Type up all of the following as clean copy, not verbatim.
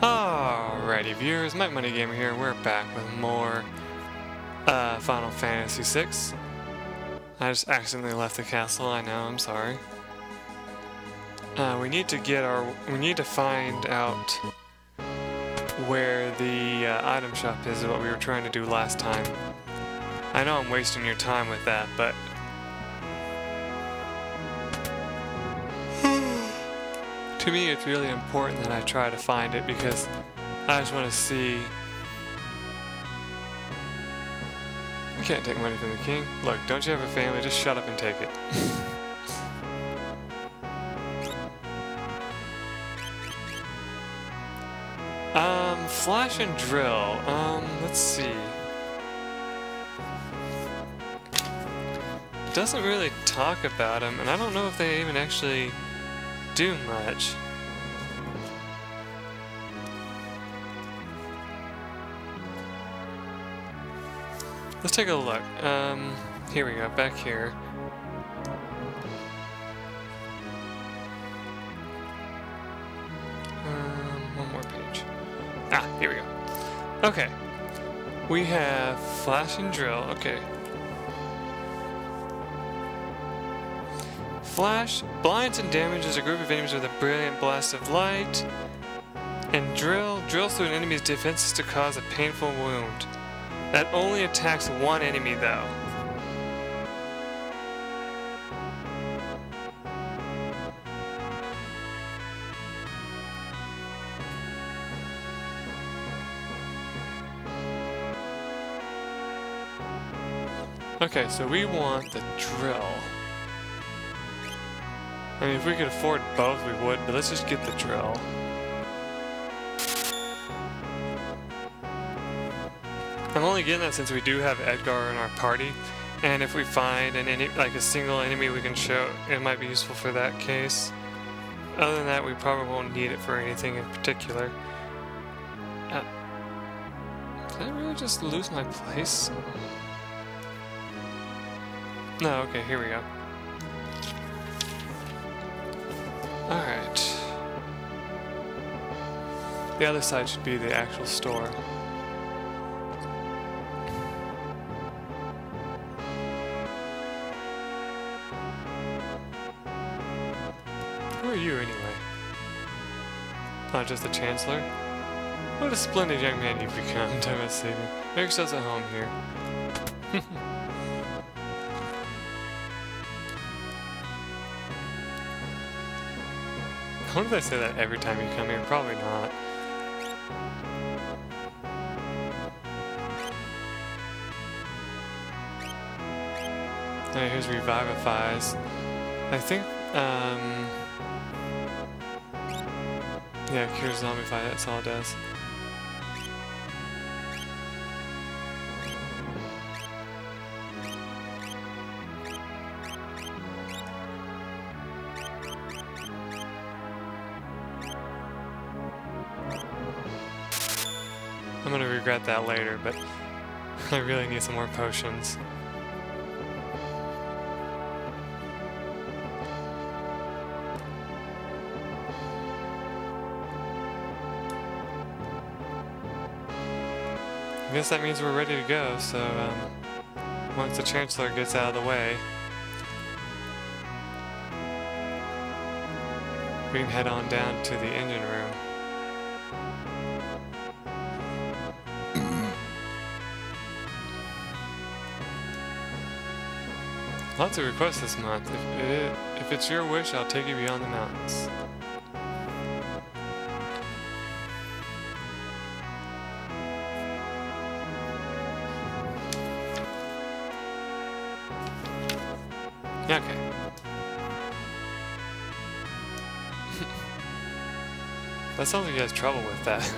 Alrighty viewers, MikeMoneyGMR here. We're back with more Final Fantasy VI. I just accidentally left the castle, I know, I'm sorry. We need to find out where the item shop is what we were trying to do last time. I know I'm wasting your time with that, but to me, it's really important that I try to find it because I just want to see. You can't take money from the king. Look, don't you have a family? Just shut up and take it. Flash and drill. Let's see. It doesn't really talk about them, and I don't know if they even actually do much. Let's take a look. Here we go, back here. One more page. Ah, here we go. Okay. We have flash and drill. Okay. Flash blinds and damages a group of enemies with a brilliant blast of light. And drill drills through an enemy's defenses to cause a painful wound. That only attacks one enemy though. Okay, so we want the drill. I mean, if we could afford both, we would, but let's just get the drill. I'm only getting that since we do have Edgar in our party, and if we find like a single enemy we can show, it might be useful for that case. Other than that, we probably won't need it for anything in particular. Did I really just lose my place? No, okay, here we go. Alright. The other side should be the actual store. Who are you, anyway? Not just the Chancellor? What a splendid young man you've become, talk about saving. Make yourselves at home here. I wonder if I say that every time you come here. Probably not. Alright, here's Revivifies. I think, yeah, Cure Zombify, that's all it does. I'm gonna regret that later, but I really need some more potions. I guess that means we're ready to go, so once the Chancellor gets out of the way, we can head on down to the engine room. Lots of requests this month. If it's your wish, I'll take you beyond the mountains. Okay. That sounds like he has trouble with that.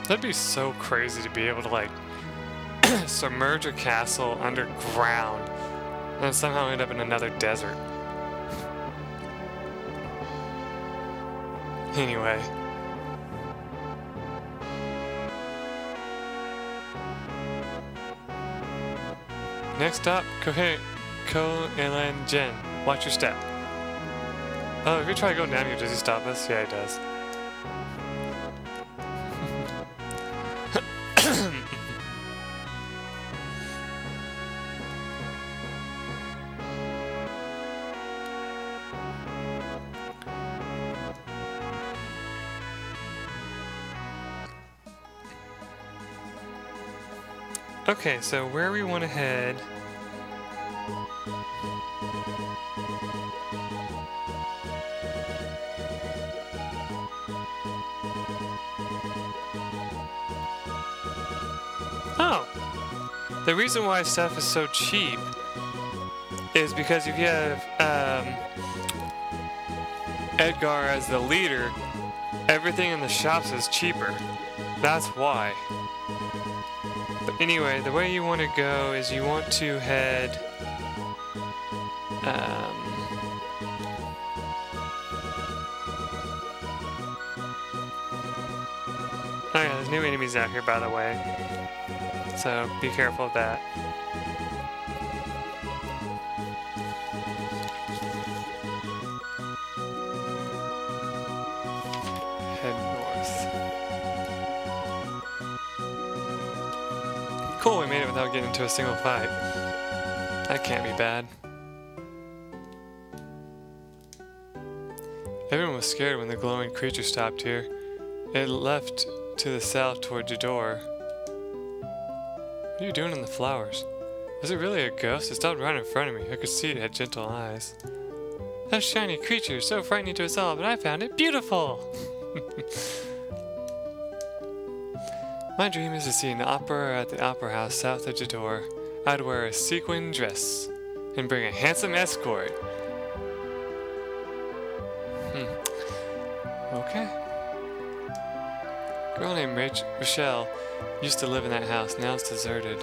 That'd be so crazy to be able to, like, submerge a castle underground and then somehow end up in another desert. Anyway. next stop, Ko Elan Jen. Watch your step. Oh, if we try going down here, does he stop us? Yeah, he does. Okay, so where we want to head... Oh! The reason why stuff is so cheap is because if you have Edgar as the leader, everything in the shops is cheaper. That's why. But anyway, the way you want to go is you want to head... Oh yeah, there's new enemies out here, by the way. So be careful of that. Head north. Cool, we made it without getting into a single fight. That can't be bad. Everyone was scared when the glowing creature stopped here. It left to the south toward your door. What are you doing in the flowers? Was it really a ghost? It stopped right in front of me. I could see it had gentle eyes. That shiny creature is so frightening to us all, but I found it beautiful! My dream is to see an opera at the opera house south of Jador. I'd wear a sequin dress and bring a handsome escort. Okay. A girl named Rochelle used to live in that house. Now it's deserted.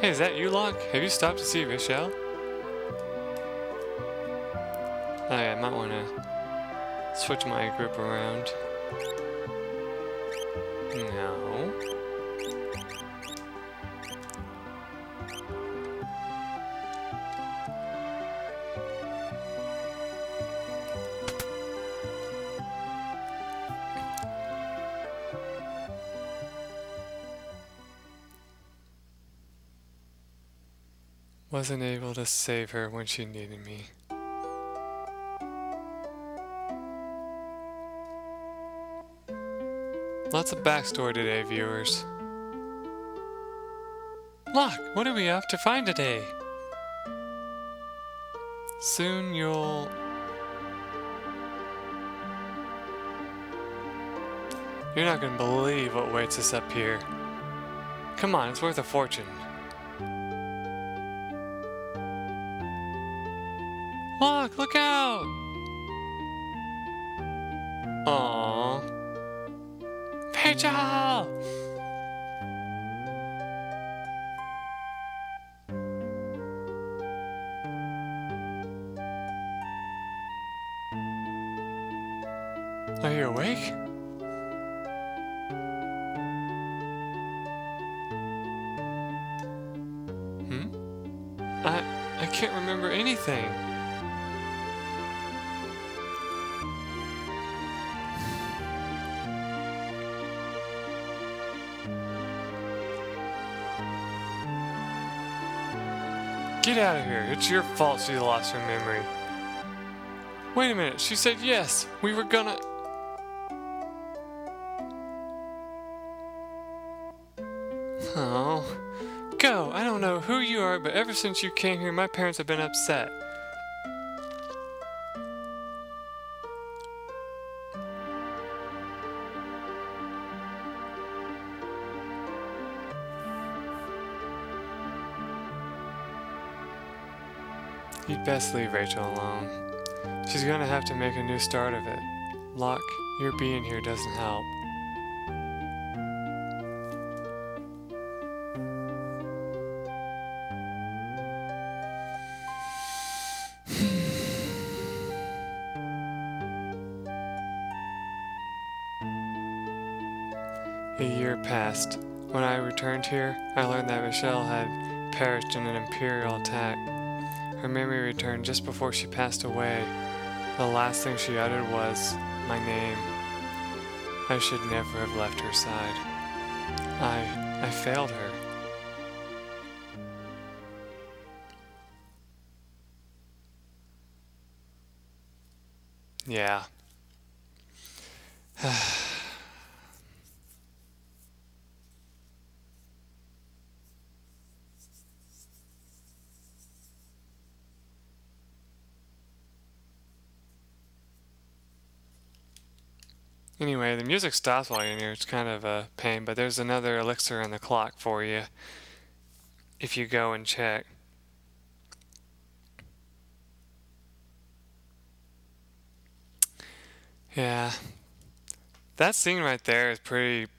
Hey, is that you, Locke? Have you stopped to see Rochelle? Oh yeah, I might want to switch my group around. No. Wasn't able to save her when she needed me. Lots of backstory today, viewers. Locke, what do we have to find today? Soon you're not gonna believe what waits us up here. Come on, it's worth a fortune. Locke, look out! Aww. Rachel! Are you awake? I can't remember anything. Get out of here. It's your fault she lost her memory. Wait a minute. She said yes. We were gonna... Oh. Go. I don't know who you are, but ever since you came here, my parents have been upset. You'd best leave Rachel alone. She's gonna have to make a new start of it. Locke, your being here doesn't help. A year passed. When I returned here, I learned that Michelle had perished in an Imperial attack. Her memory returned just before she passed away. The last thing she uttered was my name. I should never have left her side. I failed her. Yeah. Anyway, the music stops while you're in here. It's kind of a pain, but there's another elixir in the clock for you if you go and check. Yeah. That scene right there is pretty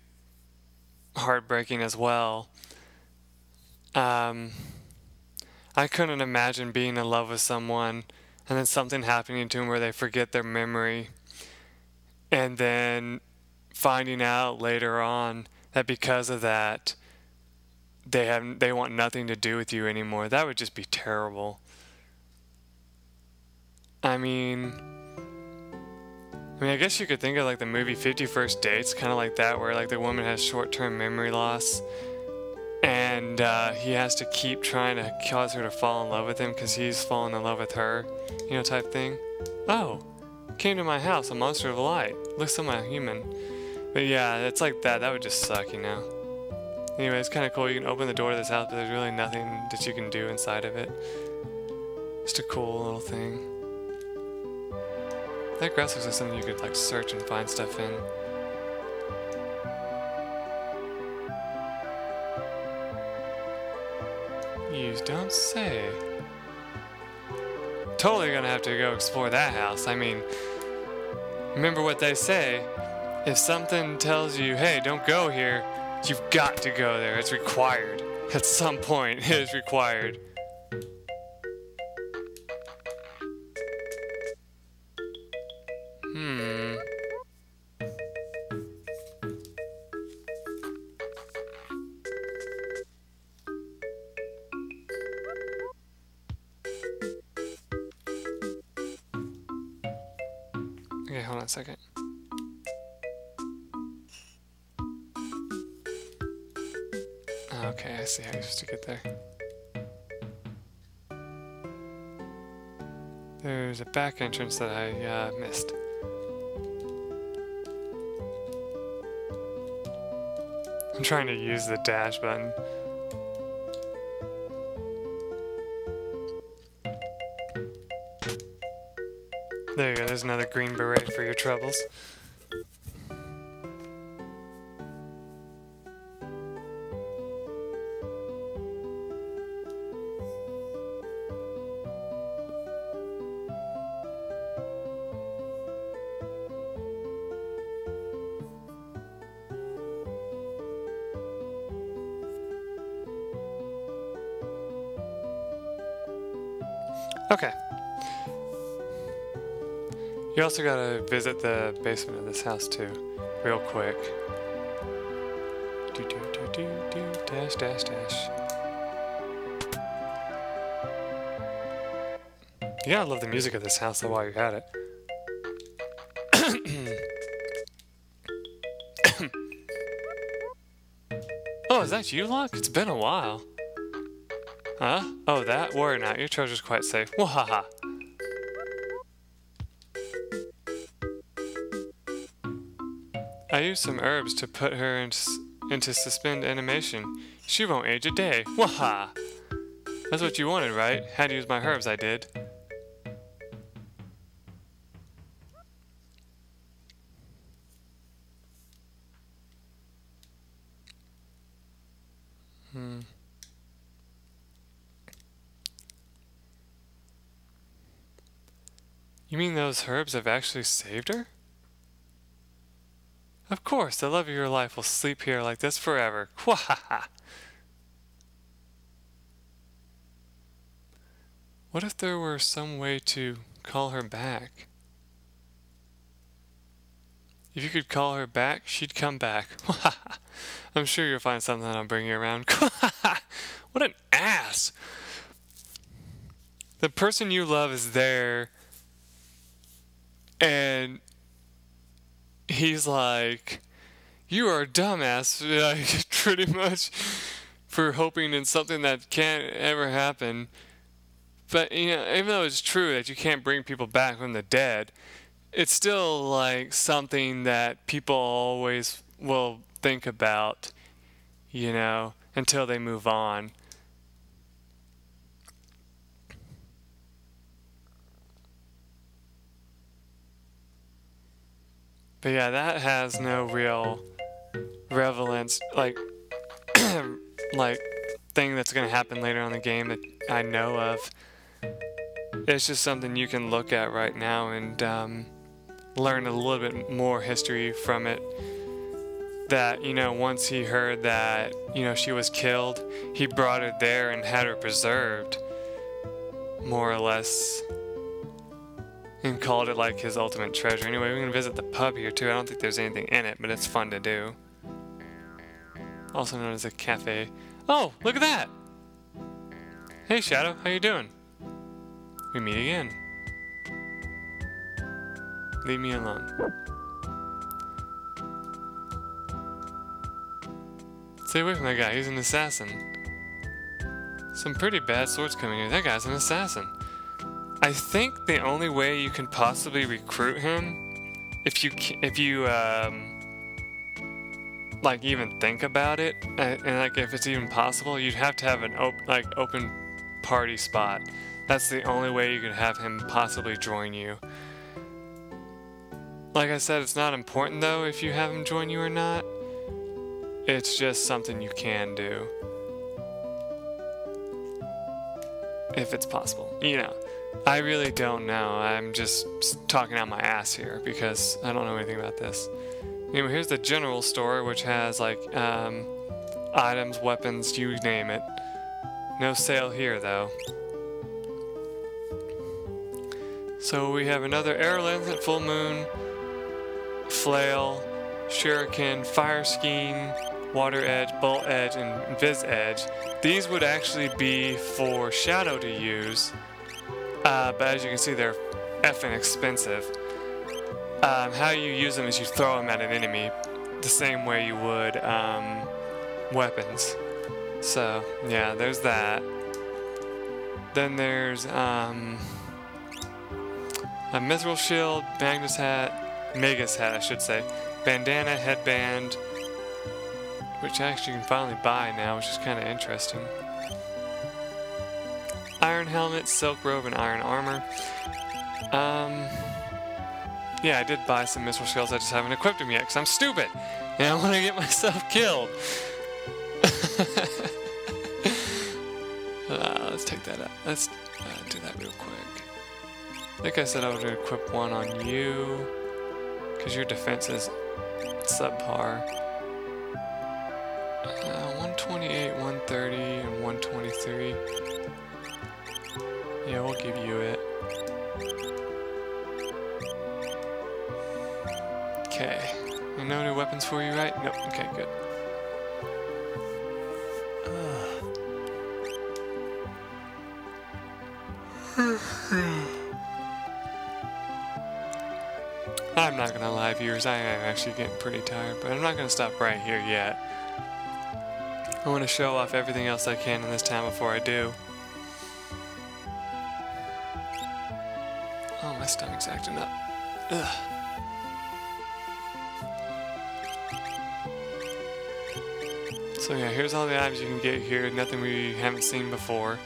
heartbreaking as well. I couldn't imagine being in love with someone and then something happening to them where they forget their memory, and then finding out later on that because of that they want nothing to do with you anymore. That would just be terrible. I mean, I guess you could think of like the movie 50 First Dates, kind of like that, where like the woman has short-term memory loss, and he has to keep trying to cause her to fall in love with him because he's falling in love with her, you know, type thing. Oh, came to my house, a monster of light. Looks somewhat human. But yeah, it's like that. That would just suck, you know. Anyway, it's kind of cool. You can open the door to this house, but there's really nothing that you can do inside of it. Just a cool little thing. That grass looks like something you could like search and find stuff in. You don't say. Totally gonna have to go explore that house. I mean, remember what they say. If something tells you, hey, don't go here, you've got to go there. It's required. At some point, it is required. Okay, hold on a second. Okay, I see how you're supposed to get there. There's a back entrance that I missed. I'm trying to use the dash button. There you go, there's another green beret for your troubles. Okay. You also gotta visit the basement of this house too, real quick. Dash, dash, dash. You gotta love the music of this house though while you're at it. Oh, is that you, Locke? It's been a while. Huh? Oh, that? Worry not, your treasure's quite safe. Wahaha. I used some herbs to put her into suspend animation. She won't age a day. Waha! That's what you wanted, right? Had to use my herbs, I did. You mean those herbs have actually saved her? Of course, the love of your life will sleep here like this forever. Wahaha! What if there were some way to call her back? If you could call her back, she'd come back. I'm sure you'll find something that'll bring you around. What an ass! The person you love is there, and he's like, you are a dumbass, like, pretty much, for hoping in something that can't ever happen. But, you know, even though it's true that you can't bring people back from the dead, it's still like something that people always will think about, you know, until they move on. But yeah, that has no real relevance, like, like, thing that's going to happen later on in the game that I know of. It's just something you can look at right now and learn a little bit more history from it. That, you know, once he heard that, you know, she was killed, he brought her there and had her preserved, more or less, and called it like his ultimate treasure. Anyway, we can visit the pub here too. I don't think there's anything in it, but it's fun to do. Also known as a cafe. Oh, look at that! Hey Shadow, how you doing? We meet again. Leave me alone. Stay away from that guy, he's an assassin. Some pretty bad swords coming here. That guy's an assassin. I think the only way you can possibly recruit him, if you like even think about it, and like if it's even possible, you'd have to have an open party spot. That's the only way you could have him possibly join you. Like I said, it's not important though if you have him join you or not. It's just something you can do. If it's possible. You know, I really don't know. I'm just talking out my ass here because I don't know anything about this. Anyway, here's the general store, which has like items, weapons, you name it. No sale here though. So we have another arrow lance at full moon, flail, shuriken, fire skiing, water edge, bolt edge, and vis edge. These would actually be for Shadow to use, but as you can see, they're effing expensive. How you use them is you throw them at an enemy the same way you would weapons. So yeah, there's that. Then there's a mithril shield, Magus hat, I should say, bandana, headband, which actually you can finally buy now, which is kind of interesting. Iron helmet, silk robe, and iron armor. Yeah, I did buy some mithril shields, I just haven't equipped them yet, because I'm stupid, and I want to get myself killed. Let's take that out. Let's do that real quick. I think I said I would equip one on you, because your defense is subpar. 128, 130, and 123. Yeah, we'll give you it. Okay. No new weapons for you, right? Nope. Okay, good. I'm not gonna lie, viewers, I am actually getting pretty tired, but I'm not gonna stop right here yet. I want to show off everything else I can in this town before I do. Oh, my stomach's acting up. Ugh. So yeah, here's all the items you can get here, nothing we haven't seen before.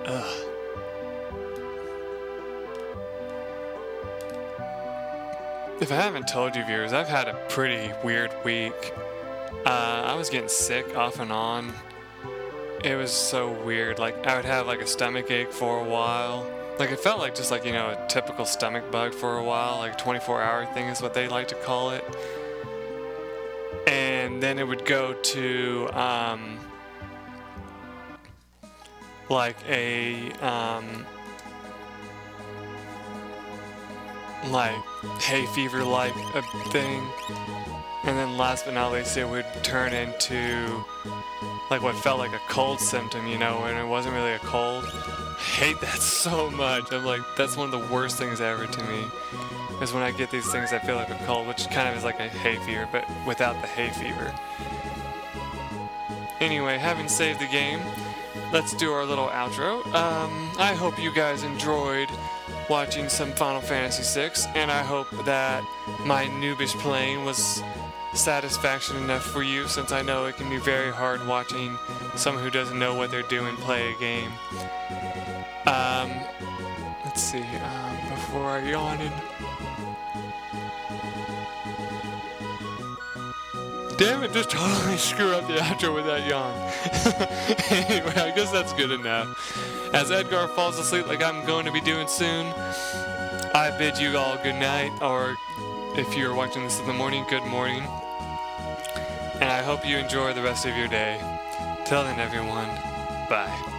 Ugh. If I haven't told you, viewers, I've had a pretty weird week. I was getting sick off and on. It was so weird. Like, I would have like a stomach ache for a while. Like, it felt like just like, you know, a typical stomach bug for a while. Like, 24-hour thing is what they like to call it. And then it would go to, like a, like hay fever like a thing, and then last but not least it would turn into like what felt like a cold symptom, you know, and it wasn't really a cold. I hate that so much. I'm like, that's one of the worst things ever to me, is when I get these things I feel like a cold, which kind of is like a hay fever but without the hay fever. Anyway, having saved the game, let's do our little outro. I hope you guys enjoyed watching some Final Fantasy VI, and I hope that my noobish playing was satisfaction enough for you, since I know it can be very hard watching someone who doesn't know what they're doing play a game. Let's see, before I yawn and... Damn it, just totally screw up the outro with that yawn. Anyway, I guess that's good enough. As Edgar falls asleep like I'm going to be doing soon, I bid you all good night, or if you're watching this in the morning, good morning. And I hope you enjoy the rest of your day. Till then, everyone, bye.